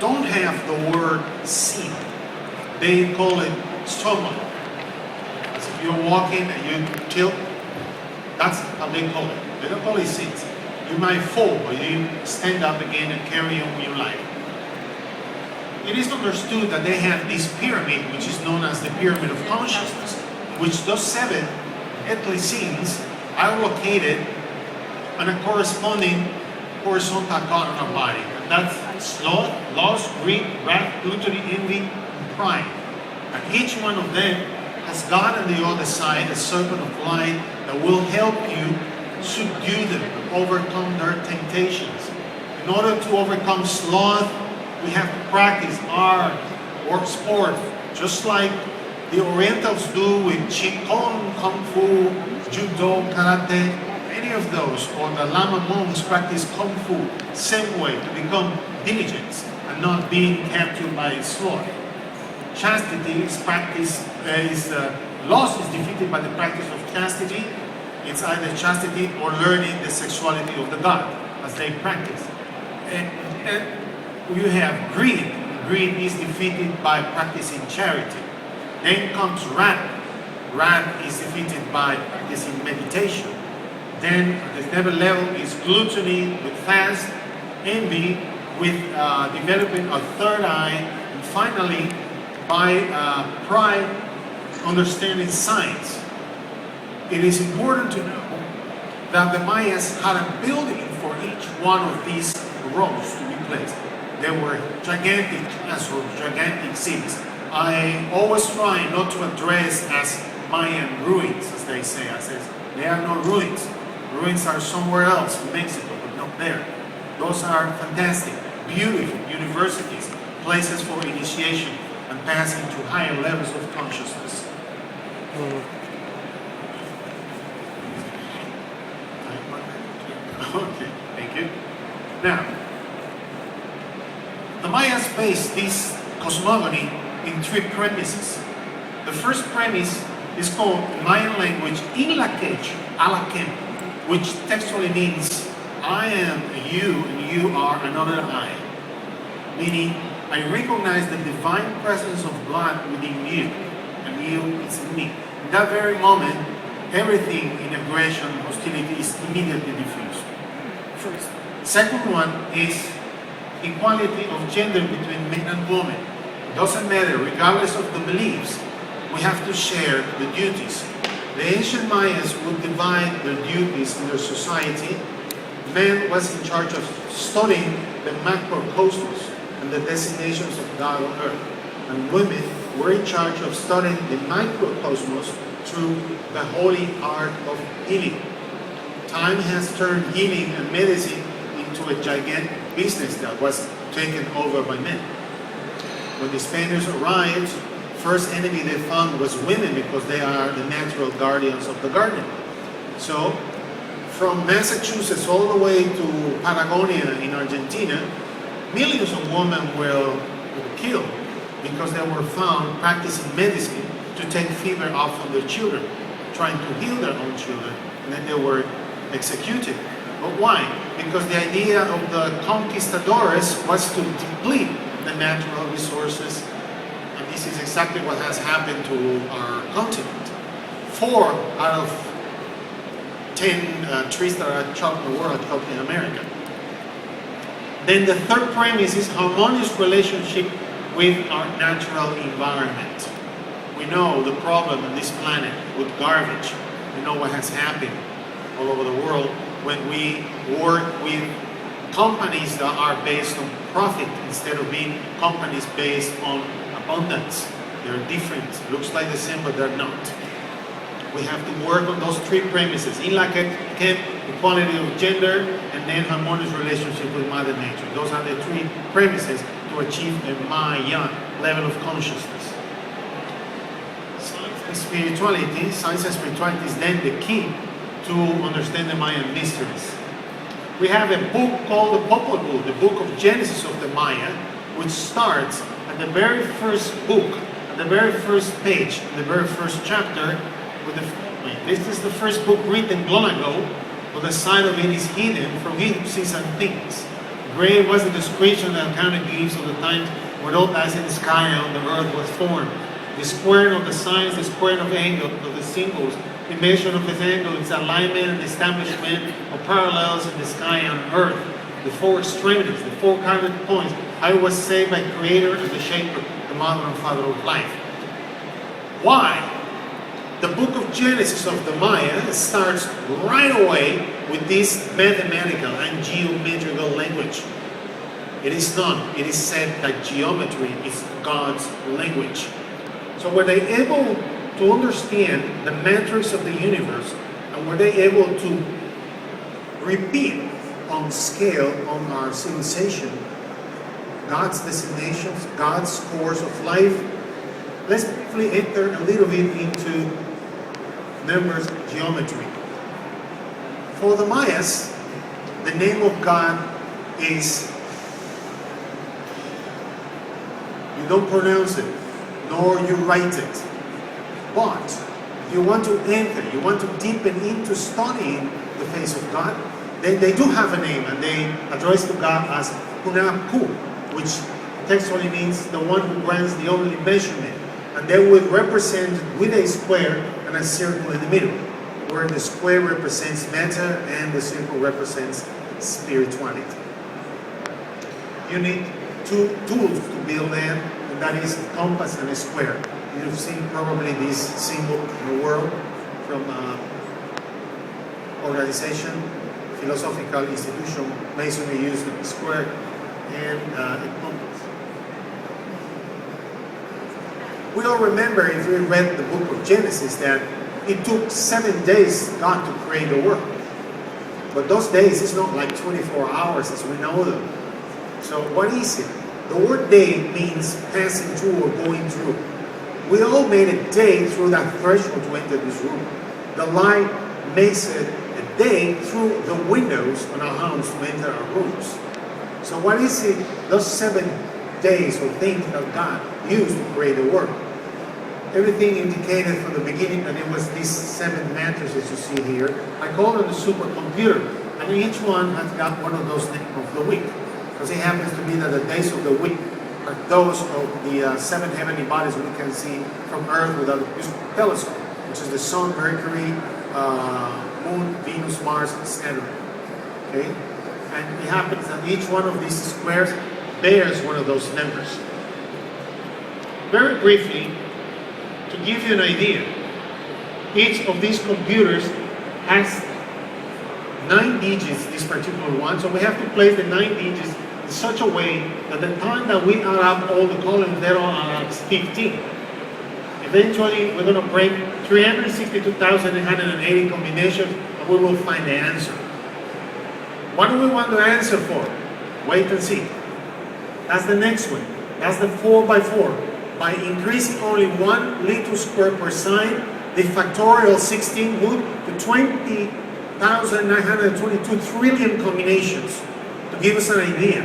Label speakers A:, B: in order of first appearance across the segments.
A: don't have the word sin. They call it stomach. As if you're walking and you tilt, that's how they call it. They don't call it sins. You might fall, but you stand up again and carry on with your life. It is understood that they have this pyramid, which is known as the pyramid of consciousness, in which those 7 earthly sins are located on a corresponding horizontal column of body. And that's sloth, lust, greed, wrath, gluttony, envy, and pride. And each one of them has God on the other side, a serpent of light that will help you subdue them, overcome their temptations. In order to overcome sloth, we have to practice art or sport, just like the Orientals do with Qigong, Kung Fu, Judo, Karate, any of those, or the Lama monks practice Kung Fu, same way, to become diligent and not being captured by sloth. Chastity is practice, loss is defeated by the practice of chastity. It's either chastity or learning the sexuality of the God as they practice. And you have greed. Greed is defeated by practicing charity. Then comes wrath. Wrath is defeated by practicing meditation. Then at the third level is gluttony with fast, envy with developing a third eye, and finally by pride, understanding science. It is important to know that the Mayas had a building for each one of these rows to be placed. There were gigantic classrooms, gigantic cities. I always try not to address as Mayan ruins, as they say. I says, they are not ruins. Ruins are somewhere else in Mexico, but not there. Those are fantastic, beautiful universities, places for initiation and passing to higher levels of consciousness. Okay, thank you. Now, the Mayas based this cosmogony in 3 premises. The first premise is called in Mayan language Inlakech, Alakem, which textually means I am you and you are another I. Meaning, I recognize the divine presence of God within you and you is in me. In that very moment, everything in aggression, hostility is immediately diffused. First. Second one is equality of gender between men and women. It doesn't matter, regardless of the beliefs, we have to share the duties. The ancient Mayas would divide their duties in their society. Man was in charge of studying the macrocosmos and the designations of God on earth. And women were in charge of studying the microcosmos through the holy art of healing. Time has turned healing and medicine into a gigantic business that was taken over by men. When the Spaniards arrived, first enemy they found was women because they are the natural guardians of the garden. So, from Massachusetts all the way to Patagonia in Argentina, millions of women were killed because they were found practicing medicine to take fever off of their children, trying to heal their own children, and then they were executed. But why? Because the idea of the conquistadores was to deplete the natural resources, and this is exactly what has happened to our continent. 4 out of 10 trees that are chopped in the world are chopped in America. Then the third premise is harmonious relationship with our natural environment. We know the problem on this planet with garbage. We know what has happened all over the world when we work with companies that are based on profit instead of being companies based on abundance. They're different. Looks like the same, but they're not. We have to work on those 3 premises. Equality of gender, and then harmonious relationship with Mother Nature. Those are the 3 premises to achieve a Maya level of consciousness. Science and spirituality is then the key to understand the Mayan mysteries. We have a book called the Popol Vuh, the book of Genesis of the Maya, which starts at the very first book, at the very first page, the very first chapter, with the following. This is the first book written long ago, but the side of it is hidden from him sees and things. Gray was a description that kind of gives of the times when all eyes in the sky on the earth was formed. The square of the signs, the square of the angle of the symbols, the measure of its angle, its alignment and establishment of parallels in the sky and earth, the four extremities, the four cardinal points, how it was saved by Creator and the Shaper, the Mother and Father of life. Why? The book of Genesis of the Maya starts right away with this mathematical and geometrical language. It is not. It is said that geometry is God's language. So were they able to understand the matrix of the universe, and were they able to repeat on scale on our civilization God's designations, God's course of life? Let's briefly enter a little bit into numbers geometry. For the Mayas, the name of God is, you don't pronounce it, nor you write it. But if you want to enter, you want to deepen into studying the face of God, then they do have a name, and they address to God as Hunaku, which textually means the one who grants the only measurement. And they would represent with a square and a circle in the middle, where the square represents matter and the circle represents spirituality. You need two tools to build them, and that is a compass and a square. You've seen probably this symbol in the world from organization, philosophical institution. Masonry used a square and a compass. We all remember, if we read the book of Genesis, that it took 7 days God to create the world. But those days is not like 24 hours as we know them. So what is it? The word day means passing through or going through. We all made a day through that threshold to enter this room. The light makes it a day through the windows on our homes to enter our rooms. So what is it, those 7 days or things that God used to create the world? Everything indicated from the beginning that it was these 7 matrices you see here. I call them the supercomputer, and each one has got one of those days of the week, because it happens to be that the days of the week are those of the 7 heavenly bodies we can see from Earth without a telescope, which is the Sun, Mercury, Moon, Venus, Mars, and Saturn. Okay, and it happens that each one of these squares bears one of those numbers. Very briefly, to give you an idea, each of these computers has 9 digits, this particular one, so we have to place the 9 digits in such a way that the time that we add up all the columns, they all add up 15. Eventually, we're going to break 362,880 combinations, and we will find the answer. What do we want the answer for? Wait and see. That's the next one. That's the 4x4. By increasing only 1 little square per sign, the factorial 16 would to 20,922 trillion combinations. To give us an idea,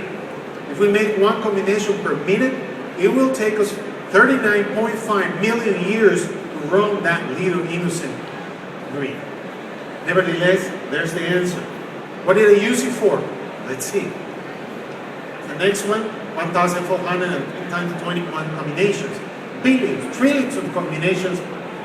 A: if we make 1 combination per minute, it will take us 39.5 million years to run that little innocent green. Nevertheless, there's the answer. What did they use it for? Let's see. The next one, 1,400 times 21 combinations. Billions, trillions of combinations.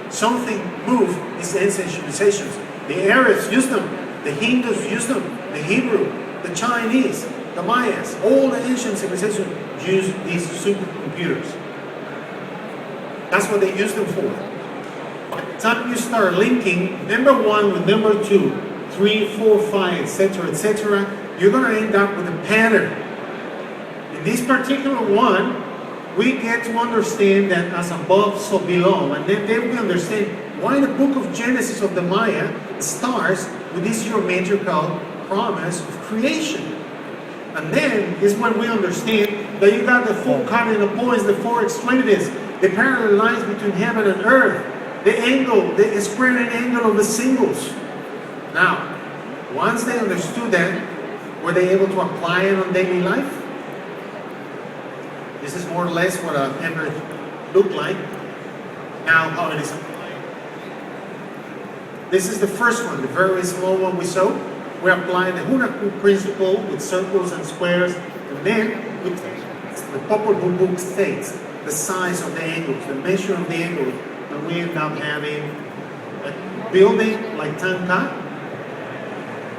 A: Something moved these ancient civilizations. The Arabs used them. The Hindus used them. The Hebrew, the Chinese, the Mayas, all the ancient civilizations used these supercomputers. That's what they used them for. By the time you start linking number 1 with number 2, 3, 4, 5, etc., you're going to end up with a pattern. In this particular one, we get to understand that as above, so below. And then we understand why the book of Genesis of the Maya starts with this geometrical promise of creation. And then is when we understand that you got the 4 cardinal points, the 4 extremities, the parallel lines between heaven and earth, the angle, the square and angle of the singles. Now, once they understood that, were they able to apply it on daily life? This is more or less what an emerald looked like. Now, how it is applied. This is the first one, the very small one we saw. we apply the Hunahku principle with circles and squares, and then with the Popol Vuh book states the size of the angles, the measure of the angles, and we end up having a building like Tanka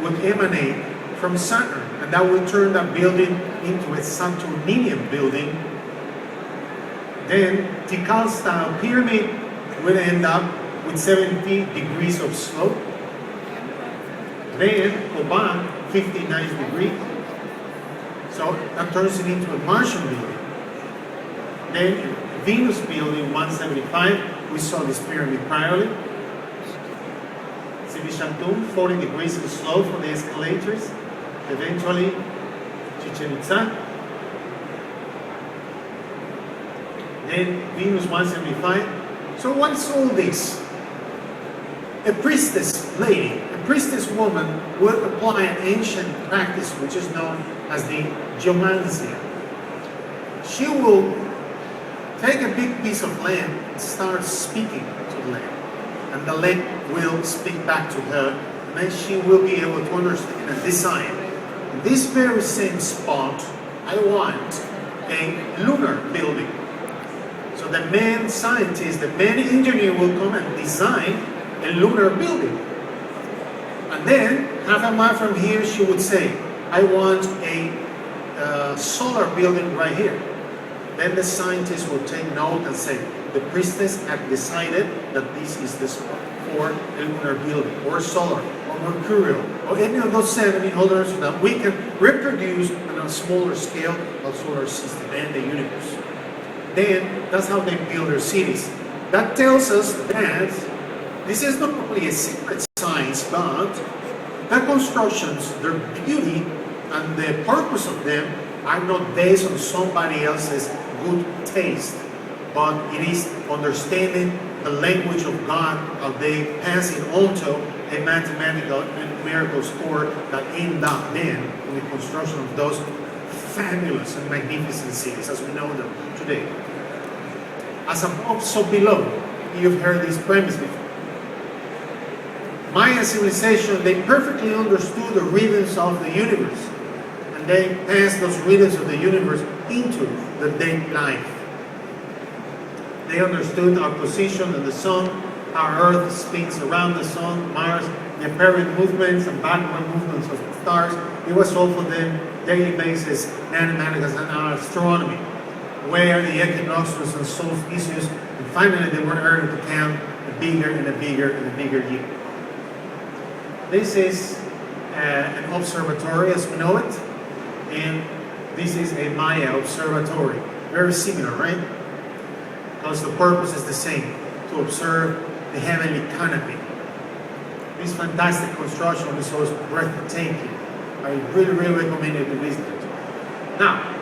A: would emanate from Saturn, and that would turn that building into a Saturninian building. Then Tikal style pyramid would end up with 70 degrees of slope. Then Oban, 59 degrees. So that turns it into a Martian building. Then Venus building 175, we saw this pyramid priorly. Sivishantum, 40 degrees of slope for the escalators. Eventually, Chichen Itza. Then Venus 175. So what's all this? A priestess lady, a priestess woman would apply an ancient practice which is known as the geomancy. She will take a big piece of land and start speaking to the land. And the land will speak back to her, and then she will be able to understand and design. In this very same spot, I want a lunar building. So the man scientist, the man engineer will come and design a lunar building. And then, half a mile from here, she would say, I want a solar building right here. Then the scientist will take note and say, the priestess had decided that this is the spot for a lunar building, or solar, or mercurial, or any of those 70 others that we can reproduce on a smaller scale of solar system and the universe. Then, that's how they build their cities. That tells us that this is not only a secret science, but their constructions, their beauty, and the purpose of them are not based on somebody else's good taste, but it is understanding the language of God, how they pass it on to a mathematical and numerical score that end up then in the construction of those fabulous and magnificent cities as we know them today. As above, so below. You've heard this premise before. Mayan civilization, they perfectly understood the rhythms of the universe, and they passed those rhythms of the universe into the daily life. They understood our position in the sun, our Earth spins around the sun, Mars, the apparent movements and backward movements of the stars. It was all for them daily basis mathematics and astronomy, where the equinoxes and solstices, and finally they were able to count a bigger and a bigger and a bigger year. This is an observatory as we know it, and this is a Maya observatory. Very similar, right? Because the purpose is the same, to observe the heavenly canopy. This fantastic construction is so breathtaking. I really recommend you to visit it. Now,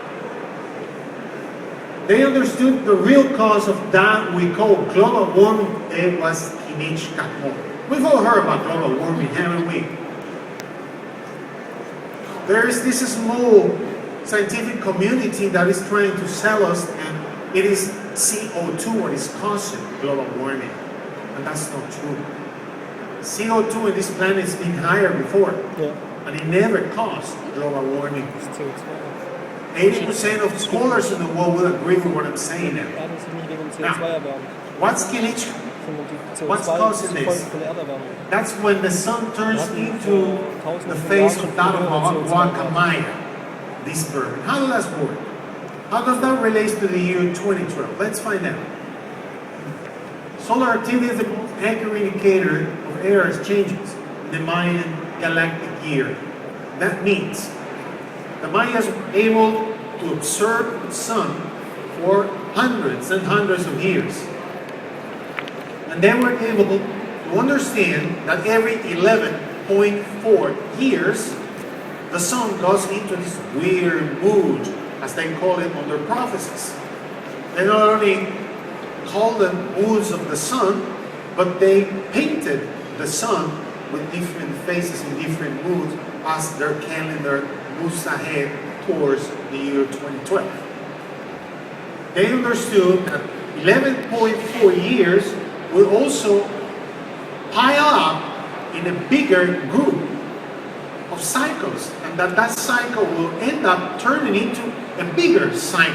A: they understood the real cause of that we call global warming. It was Kinich Kakmo. We've all heard about global warming, haven't we? There is this small scientific community that is trying to sell us, and it is CO2 what is causing global warming. And that's not true. CO2 in this planet has been higher before, and it never caused global warming. 80% of scholars in the world will agree with what I'm saying now. Now, what's causing this? That's when the sun turns into the face of that of Guacamaya, this bird. How does that work? How does that relate to the year 2012? Let's find out. Solar activity is the most accurate indicator of era changes in the Mayan galactic year. That means the Mayas were able to observe the sun for hundreds and hundreds of years. And they were able to understand that every 11.4 years, the sun goes into this weird mood, as they call it on their prophecies. They not only call them moods of the sun, but they painted the sun with different faces in different moods as their calendar moves ahead towards the year 2012. They understood that 11.4 years will also pile up in a bigger group of cycles, and that cycle will end up turning into a bigger cycle.